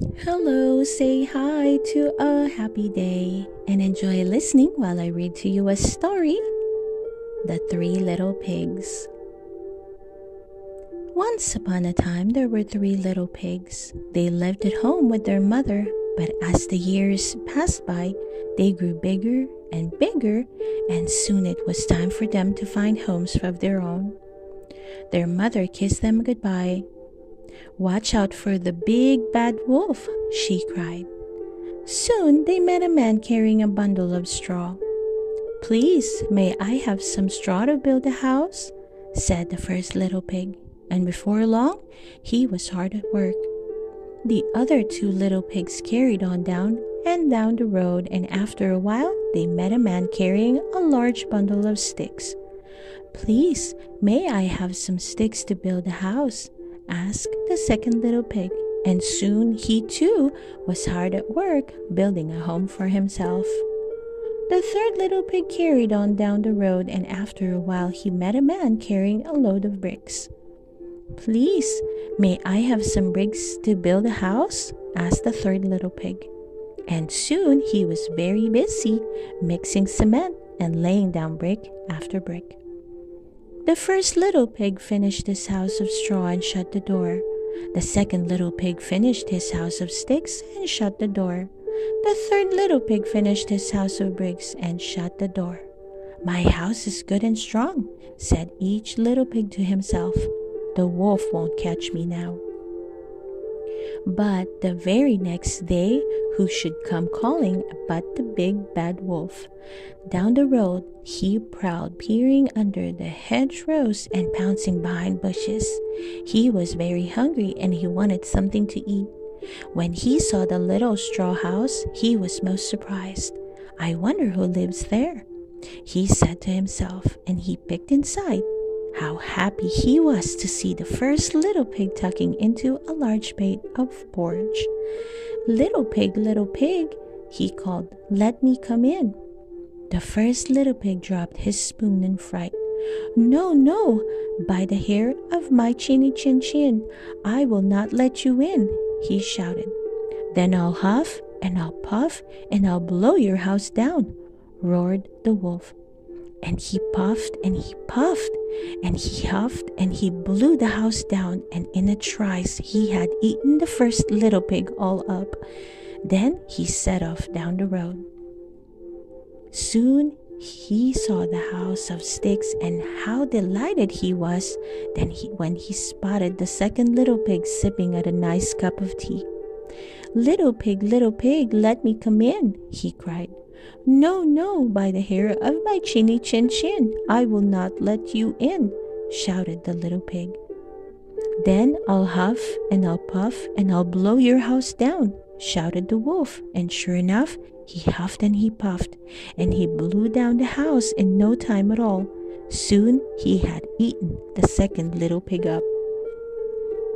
Hello, say hi to a happy day and enjoy listening while I read to you a story. The Three Little Pigs. Once upon a time, there were three little pigs. They lived at home with their mother, but as the years passed by, they grew bigger and bigger, and soon it was time for them to find homes of their own. Their mother kissed them goodbye. "Watch out for the big bad wolf," she cried. Soon they met a man carrying a bundle of straw. "Please, may I have some straw to build a house?" said the first little pig, and before long he was hard at work. The other two little pigs carried on down and down the road, and after a while they met a man carrying a large bundle of sticks. "Please, may I have some sticks to build a house?" asked the second little pig, and soon he too was hard at work building a home for himself. The third little pig carried on down the road, and after a while he met a man carrying a load of bricks. "Please, may I have some bricks to build a house?" asked the third little pig. And soon he was very busy mixing cement and laying down brick after brick. The first little pig finished his house of straw and shut the door. The second little pig finished his house of sticks and shut the door. The third little pig finished his house of bricks and shut the door. "My house is good and strong," said each little pig to himself. "The wolf won't catch me now." But the very next day, who should come calling but the big bad wolf? Down the road he prowled, peering under the hedgerows and pouncing behind bushes. He was very hungry and he wanted something to eat. When he saw the little straw house, he was most surprised. "I wonder who lives there," he said to himself, and he peeked inside. How happy he was to see the first little pig tucking into a large plate of porridge. Little pig," he called, "let me come in." The first little pig dropped his spoon in fright. "No, no, by the hair of my chinny chin chin, I will not let you in," he shouted. "Then I'll huff and I'll puff and I'll blow your house down," roared the wolf. And he puffed and he puffed and he huffed and he blew the house down, and in a trice he had eaten the first little pig all up. Then he set off down the road. Soon he saw the house of sticks, and how delighted he was when he spotted the second little pig sipping at a nice cup of tea. Little pig, let me come in," he cried. "No, no, by the hair of my chinny chin chin, I will not let you in," shouted the little pig. "Then I'll huff and I'll puff and I'll blow your house down," shouted the wolf, and sure enough, he huffed and he puffed, and he blew down the house in no time at all. Soon he had eaten the second little pig up.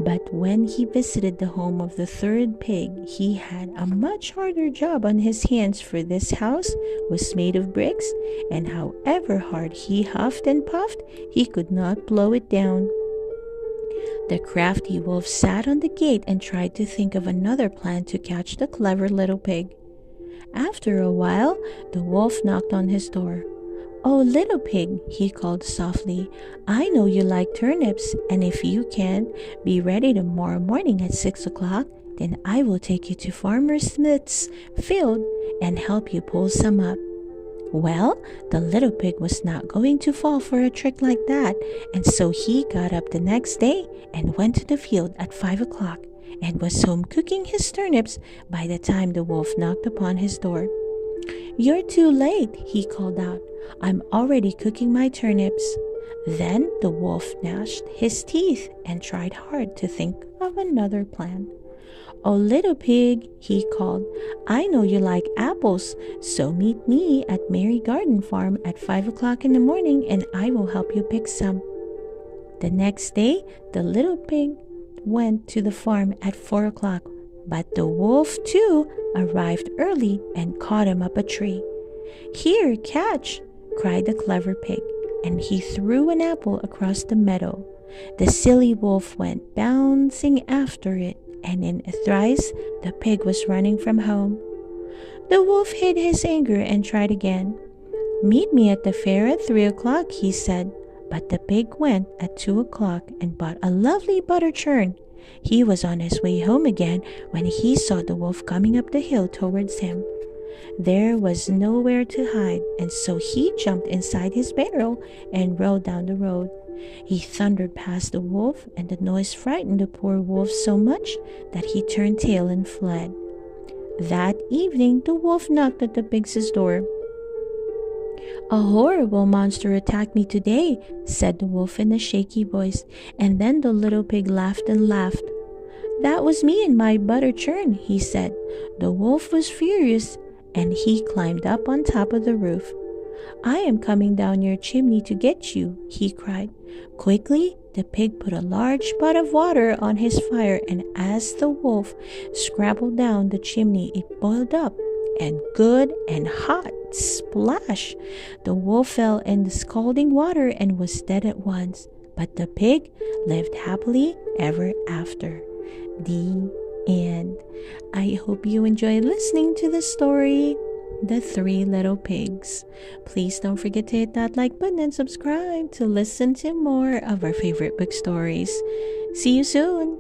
But when he visited the home of the third pig, he had a much harder job on his hands, for this house was made of bricks, and however hard he huffed and puffed, he could not blow it down. The crafty wolf sat on the gate and tried to think of another plan to catch the clever little pig. After a while, the wolf knocked on his door. "Oh, little pig," he called softly, "I know you like turnips, and if you can be ready tomorrow morning at 6 o'clock, then I will take you to Farmer Smith's field and help you pull some up." Well, the little pig was not going to fall for a trick like that, and so he got up the next day and went to the field at 5 o'clock and was home cooking his turnips by the time the wolf knocked upon his door. "You're too late," he called out. "I'm already cooking my turnips." Then the wolf gnashed his teeth and tried hard to think of another plan. "Oh, little pig," he called, "I know you like apples, so meet me at Mary Garden Farm at 5 o'clock in the morning and I will help you pick some." The next day, the little pig went to the farm at 4 o'clock, but the wolf too arrived early and caught him up a tree. "Here, catch!" cried the clever pig, and he threw an apple across the meadow. The silly wolf went bouncing after it, and in a thrice the pig was running from home. The wolf hid his anger and tried again. "Meet me at the fair at 3 o'clock," he said. But the pig went at 2 o'clock and bought a lovely butter churn. He was on his way home again when he saw the wolf coming up the hill towards him. There was nowhere to hide, and so he jumped inside his barrel and rode down the road. He thundered past the wolf, and the noise frightened the poor wolf so much that he turned tail and fled. That evening, the wolf knocked at the pig's door. "A horrible monster attacked me today," said the wolf in a shaky voice, and then the little pig laughed and laughed. "That was me in my butter churn," he said. The wolf was furious, and he climbed up on top of the roof. "I am coming down your chimney to get you," he cried. Quickly, the pig put a large pot of water on his fire, and as the wolf scrabbled down the chimney, it boiled up, and good and hot. Splash! The wolf fell in the scalding water and was dead at once. But the pig lived happily ever after. The end. I hope you enjoyed listening to the story, The Three Little Pigs. Please don't forget to hit that like button and subscribe to listen to more of our favorite book stories. See you soon!